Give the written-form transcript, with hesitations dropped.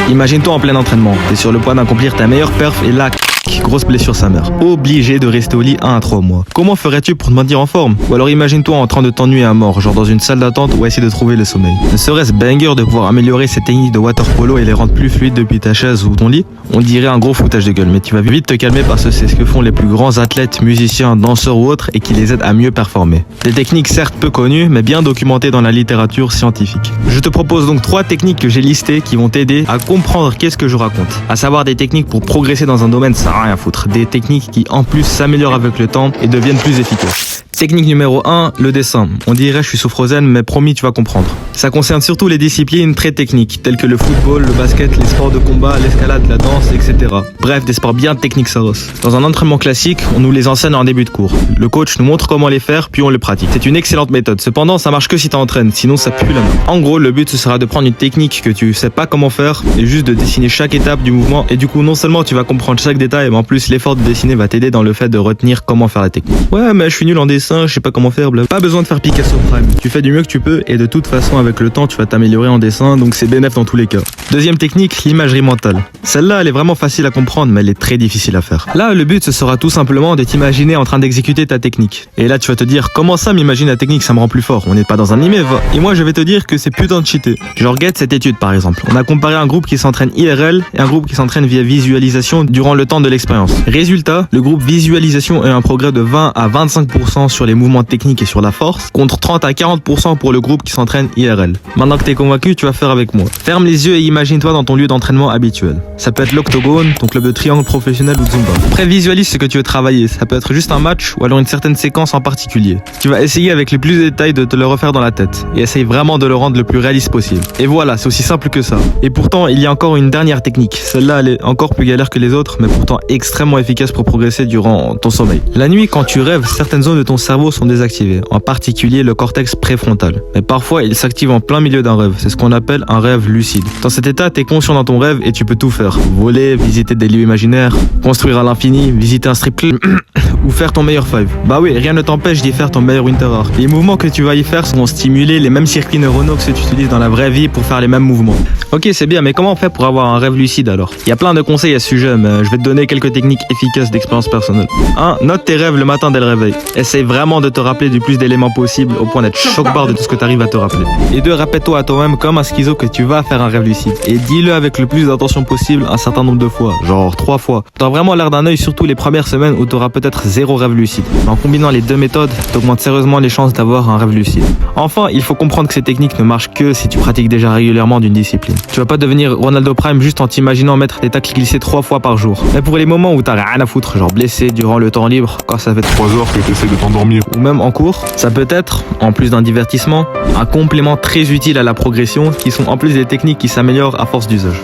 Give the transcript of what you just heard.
Imagine-toi en plein entraînement, t'es sur le point d'accomplir ta meilleure perf et là, grosse blessure sa mère. Obligé de rester au lit 1 à 3 mois. Comment ferais-tu pour te maintenir en forme? Ou alors imagine-toi en train de t'ennuyer à mort, genre dans une salle d'attente ou essayer de trouver le sommeil. Ne serait-ce banger de pouvoir améliorer ses techniques de water polo et les rendre plus fluides depuis ta chaise ou ton lit? On dirait un gros foutage de gueule, mais tu vas vite te calmer parce que c'est ce que font les plus grands athlètes, musiciens, danseurs ou autres et qui les aide à mieux performer. Des techniques certes peu connues, mais bien documentées dans la littérature scientifique. Je te propose donc 3 techniques que j'ai listées qui vont t'aider à comprendre qu'est-ce que je raconte. À savoir des techniques pour progresser dans un domaine, ça n'a rien à foutre. Des techniques qui en plus s'améliorent avec le temps et deviennent plus efficaces. Technique numéro 1, le dessin. On dirait je suis sous Frozen, mais promis tu vas comprendre. Ça concerne surtout les disciplines très techniques, telles que le football, le basket, les sports de combat, l'escalade, la danse, etc. Bref, des sports bien techniques saros. Dans un entraînement classique, on nous les enseigne en début de cours. Le coach nous montre comment les faire, puis on le pratique. C'est une excellente méthode. Cependant, ça marche que si t'entraînes, sinon ça pue la main. En gros, le but ce sera de prendre une technique que tu sais pas comment faire et juste de dessiner chaque étape du mouvement. Et du coup, non seulement tu vas comprendre chaque détail, mais en plus l'effort de dessiner va t'aider dans le fait de retenir comment faire la technique. Ouais, mais je suis nul en dessin, je sais pas comment faire, blablabla. Pas besoin de faire Picasso Prime. Tu fais du mieux que tu peux et de toute façon avec le temps tu vas t'améliorer en dessin, donc c'est bénéf dans tous les cas. Deuxième technique, l'imagerie mentale. Celle-là elle est vraiment facile à comprendre mais elle est très difficile à faire. Là le but ce sera tout simplement de t'imaginer en train d'exécuter ta technique. Et là tu vas te dire comment ça m'imagine la technique, ça me rend plus fort, on n'est pas dans un anime. Et moi je vais te dire que c'est putain de cheaté. Genre get cette étude par exemple. On a comparé un groupe qui s'entraîne IRL et un groupe qui s'entraîne via visualisation durant le temps de l'expérience. Résultat, le groupe visualisation a un progrès de 20 à 25% sur les mouvements techniques et sur la force, contre 30 à 40% pour le groupe qui s'entraîne IRL. Maintenant que t'es convaincu, tu vas faire avec moi. Ferme les yeux et imagine-toi dans ton lieu d'entraînement habituel. Ça peut être l'octogone, ton club de triangle professionnel ou de Zumba. Après visualise ce que tu veux travailler, ça peut être juste un match ou alors une certaine séquence en particulier. Tu vas essayer avec les plus de détails de te le refaire dans la tête et essaye vraiment de le rendre le plus réaliste possible. Et voilà, c'est aussi simple que ça. Et pourtant, il y a encore une dernière technique. Celle-là, elle est encore plus galère que les autres, mais pourtant extrêmement efficace pour progresser durant ton sommeil. La nuit, quand tu rêves, certaines zones de ton cerveau sont désactivées, en particulier le cortex préfrontal. Mais parfois, il s'active en plein milieu d'un rêve. C'est ce qu'on appelle un rêve lucide. Dans cet état, t'es conscient dans ton rêve et tu peux tout faire. Voler, visiter des lieux imaginaires, construire à l'infini, visiter un strip club ou faire ton meilleur five. Bah oui, rien ne t'empêche d'y faire ton meilleur winter art. Les mouvements que tu vas y faire vont stimuler les mêmes circuits neuronaux que ceux que tu utilises dans la vraie vie pour faire les mêmes mouvements. Ok, c'est bien, mais comment on fait pour avoir un rêve lucide alors? Il y a plein de conseils à ce sujet, mais je vais te donner quelques techniques efficaces d'expérience personnelle. 1. Note tes rêves le matin dès le réveil. Essaye vraiment de te rappeler du plus d'éléments possible au point d'être choc-barre de tout ce que tu arrives à te rappeler. Et 2. Répète-toi à toi-même comme un schizo que tu vas faire un rêve lucide. Et dis-le avec le plus d'intention possible un certain nombre de fois, genre 3 fois. T'as vraiment l'air d'un œil, surtout les premières semaines où t'auras peut-être 0 rêve lucide. Mais en combinant les 2 méthodes, t'augmentes sérieusement les chances d'avoir un rêve lucide. Enfin, il faut comprendre que ces techniques ne marchent que si tu pratiques déjà régulièrement d'une discipline. Tu vas pas devenir Ronaldo Prime juste en t'imaginant mettre des tacles glissés 3 fois par jour. Mais pour les moments où t'as rien à foutre, genre blessé durant le temps libre, quand ça fait 3 heures que t'essaies de t'endormir, ou même en cours, ça peut être, en plus d'un divertissement, un complément très utile à la progression qui sont en plus des techniques qui s'améliorent à force d'usage.